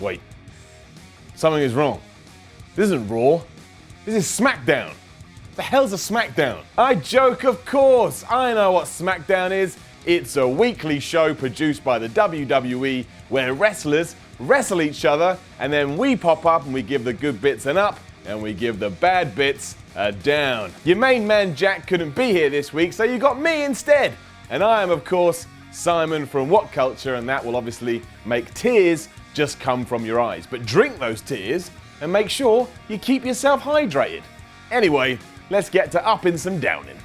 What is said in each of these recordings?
Wait, something is wrong. This isn't Raw. This is SmackDown. The hell's a SmackDown? I joke, of course. I know what SmackDown is. It's a weekly show produced by the WWE where wrestlers wrestle each other and then we pop up and we give the good bits an up and we give the bad bits a down. Your main man Jack couldn't be here this week, so you got me instead. And I am, of course, Simon from WhatCulture, and that will obviously make tears just come from your eyes. But drink those tears and make sure you keep yourself hydrated. Anyway, let's get to upping some downing.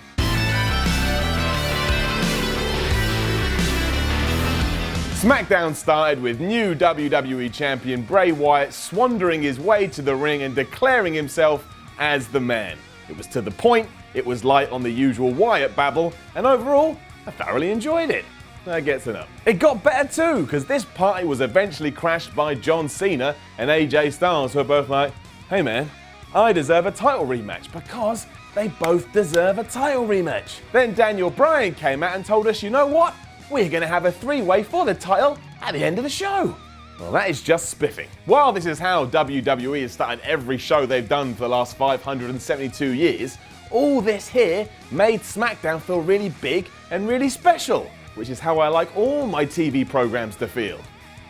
SmackDown started with new WWE Champion Bray Wyatt swandering his way to the ring and declaring himself as the man. It was to the point, it was light on the usual Wyatt babble, and overall, I thoroughly enjoyed it. That gets it up. It got better too, because this party was eventually crashed by John Cena and AJ Styles, who are both like, hey man, I deserve a title rematch, because they both deserve a title rematch. Then Daniel Bryan came out and told us, you know what? We're going to have a three-way for the title at the end of the show. Well, that is just spiffing. While this is how WWE has started every show they've done for the last 572 years, all this here made SmackDown feel really big and really special, which is how I like all my TV programs to feel.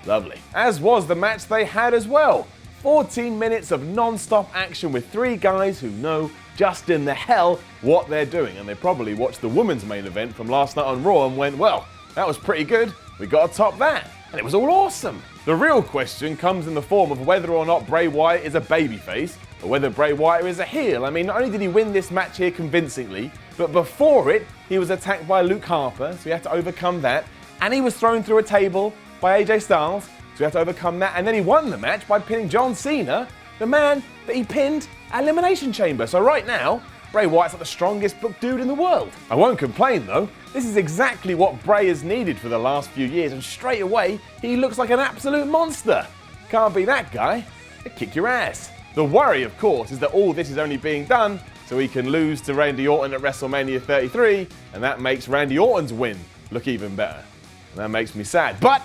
Lovely. As was the match they had as well. 14 minutes of non-stop action with three guys who know just in the hell what they're doing, and they probably watched the women's main event from last night on Raw and went, well, that was pretty good, we got to top that. And it was all awesome. The real question comes in the form of whether or not Bray Wyatt is a babyface, or whether Bray Wyatt is a heel. I mean, not only did he win this match here convincingly, but before it, he was attacked by Luke Harper, so he had to overcome that. And he was thrown through a table by AJ Styles, so he had to overcome that. And then he won the match by pinning John Cena, the man that he pinned at Elimination Chamber. So right now, Bray Wyatt's like the strongest booked dude in the world. I won't complain though. This is exactly what Bray has needed for the last few years, and straight away, he looks like an absolute monster. Can't be that guy. He'll kick your ass. The worry, of course, is that all this is only being done so he can lose to Randy Orton at WrestleMania 33, and that makes Randy Orton's win look even better. And that makes me sad. But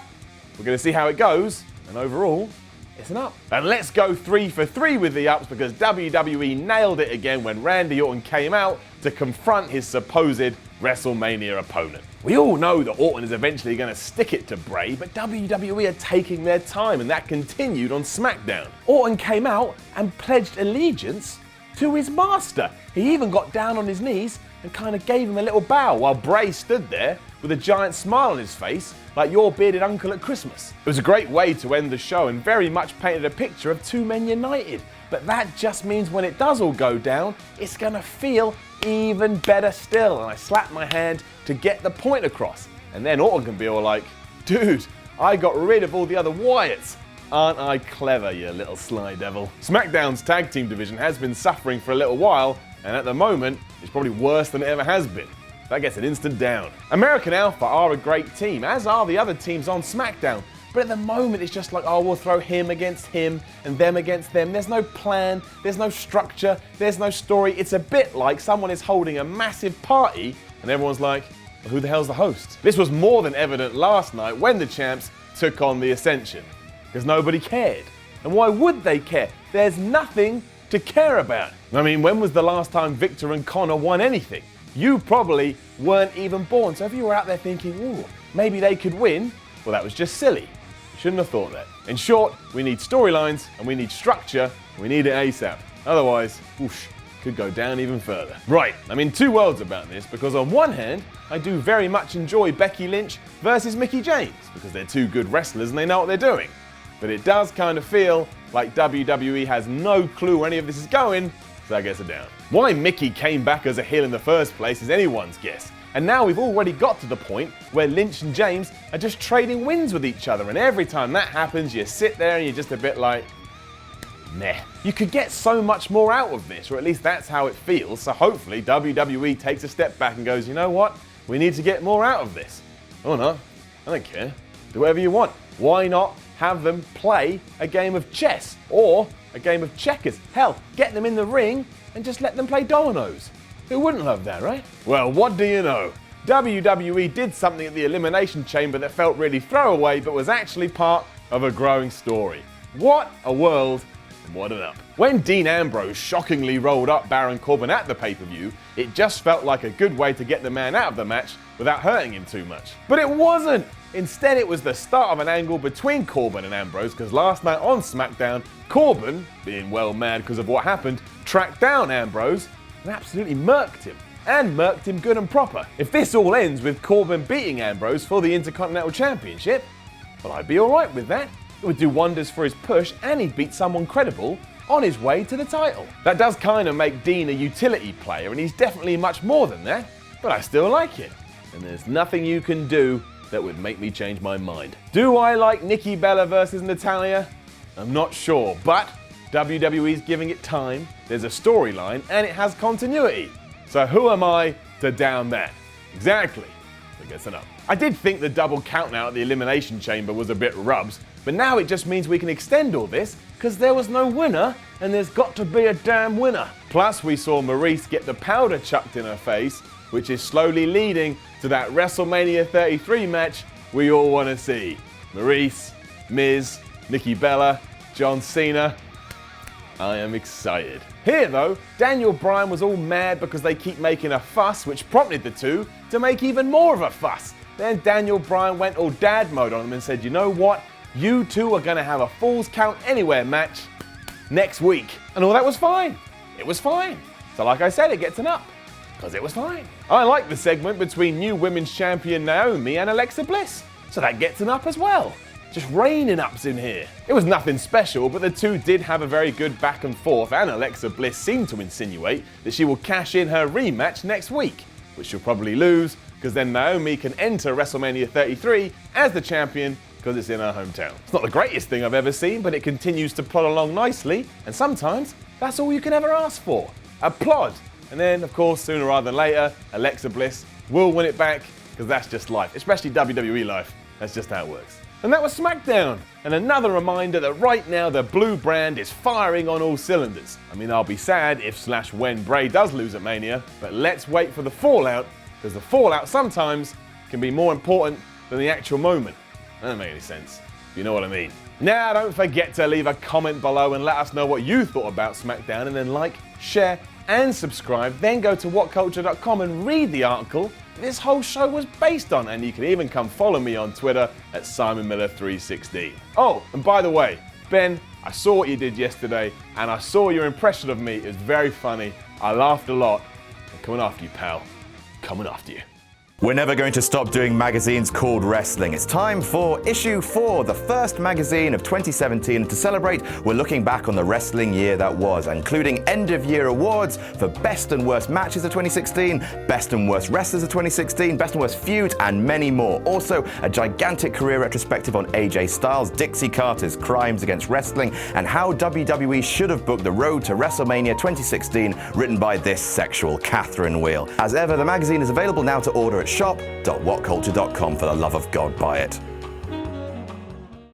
we're going to see how it goes, and overall, it's an up. And let's go 3 for 3 with the ups, because WWE nailed it again when Randy Orton came out to confront his supposed WrestleMania opponent. We all know that Orton is eventually going to stick it to Bray, but WWE are taking their time, and that continued on SmackDown. Orton came out and pledged allegiance to his master. He even got down on his knees and kind of gave him a little bow while Bray stood there with a giant smile on his face, like your bearded uncle at Christmas. It was a great way to end the show and very much painted a picture of two men united. But that just means when it does all go down, it's gonna feel even better still. And I slap my hand to get the point across. And then Orton can be all like, dude, I got rid of all the other Wyatts. Aren't I clever, you little sly devil? SmackDown's tag team division has been suffering for a little while, and at the moment, it's probably worse than it ever has been. That gets an instant down. American Alpha are a great team, as are the other teams on SmackDown. But at the moment, it's just like, oh, we'll throw him against him and them against them. There's no plan, there's no structure, there's no story. It's a bit like someone is holding a massive party and everyone's like, well, who the hell's the host? This was more than evident last night when the champs took on the Ascension, because nobody cared. And why would they care? There's nothing to care about. I mean, when was the last time Victor and Connor won anything? You probably weren't even born. So if you were out there thinking, ooh, maybe they could win, well, that was just silly. You shouldn't have thought that. In short, we need storylines and we need structure. And we need it ASAP. Otherwise, whoosh, could go down even further. Right, I'm in two worlds about this, because on one hand, I do very much enjoy Becky Lynch versus Mickie James, because they're two good wrestlers and they know what they're doing. But it does kind of feel like WWE has no clue where any of this is going, so that gets it down. Why Mickie came back as a heel in the first place is anyone's guess. And now we've already got to the point where Lynch and James are just trading wins with each other, and every time that happens, you sit there and you're just a bit like, meh. You could get so much more out of this, or at least that's how it feels, so hopefully WWE takes a step back and goes, you know what? We need to get more out of this. Or not. I don't care. Do whatever you want. Why not have them play a game of chess or a game of checkers? Hell, get them in the ring and just let them play dominoes. Who wouldn't love that, right? Well, what do you know? WWE did something at the Elimination Chamber that felt really throwaway, but was actually part of a growing story. What a world, and what an up. When Dean Ambrose shockingly rolled up Baron Corbin at the pay-per-view, it just felt like a good way to get the man out of the match without hurting him too much. But it wasn't! Instead, it was the start of an angle between Corbin and Ambrose, because last night on SmackDown, Corbin, being well mad because of what happened, tracked down Ambrose and absolutely murked him. And murked him good and proper. If this all ends with Corbin beating Ambrose for the Intercontinental Championship, well, I'd be alright with that. It would do wonders for his push, and he'd beat someone credible on his way to the title. That does kind of make Dean a utility player, and he's definitely much more than that, but I still like it. And there's nothing you can do that would make me change my mind. Do I like Nikki Bella versus Natalya? I'm not sure, but WWE's giving it time, there's a storyline, and it has continuity. So who am I to down that? Exactly. I guess enough. I did think the double count out at the Elimination Chamber was a bit rubs, but now it just means we can extend all this because there was no winner and there's got to be a damn winner. Plus we saw Maryse get the powder chucked in her face, which is slowly leading to that WrestleMania 33 match we all want to see. Maryse, Miz, Nikki Bella, John Cena. I am excited. Here though, Daniel Bryan was all mad because they keep making a fuss, which prompted the two to make even more of a fuss. Then Daniel Bryan went all dad mode on them and said, you know what? You two are going to have a Falls Count Anywhere match next week. And all that was fine. It was fine. So like I said, it gets an up. Because it was fine. I like the segment between new women's champion Naomi and Alexa Bliss. So that gets an up as well. Just raining ups in here. It was nothing special, but the two did have a very good back and forth, and Alexa Bliss seemed to insinuate that she will cash in her rematch next week, which she'll probably lose, because then Naomi can enter WrestleMania 33 as the champion because it's in her hometown. It's not the greatest thing I've ever seen, but it continues to plod along nicely, and sometimes that's all you can ever ask for. A plod. And then, of course, sooner rather than later, Alexa Bliss will win it back, because that's just life, especially WWE life. That's just how it works. And that was SmackDown. And another reminder that right now the blue brand is firing on all cylinders. I mean, I'll be sad if/when Bray does lose at Mania, but let's wait for the fallout, because the fallout sometimes can be more important than the actual moment. That doesn't make any sense. You know what I mean. Now, don't forget to leave a comment below and let us know what you thought about SmackDown, and then like, share, and subscribe. Then go to WhatCulture.com and read the article this whole show was based on, and you can even come follow me on Twitter at SimonMiller316. Oh, and by the way, Ben, I saw what you did yesterday, and I saw your impression of me. It was very funny. I laughed a lot. I'm coming after you, pal. Coming after you. We're never going to stop doing magazines called wrestling. It's time for issue 4, the first magazine of 2017. To celebrate, we're looking back on the wrestling year that was, including end-of-year awards for best and worst matches of 2016, best and worst wrestlers of 2016, best and worst feuds, and many more. Also, a gigantic career retrospective on AJ Styles, Dixie Carter's crimes against wrestling, and how WWE should have booked the road to WrestleMania 2016, written by this sexual Catherine Wheel. As ever, the magazine is available now to order at shop.whatculture.com. For the love of God, buy it.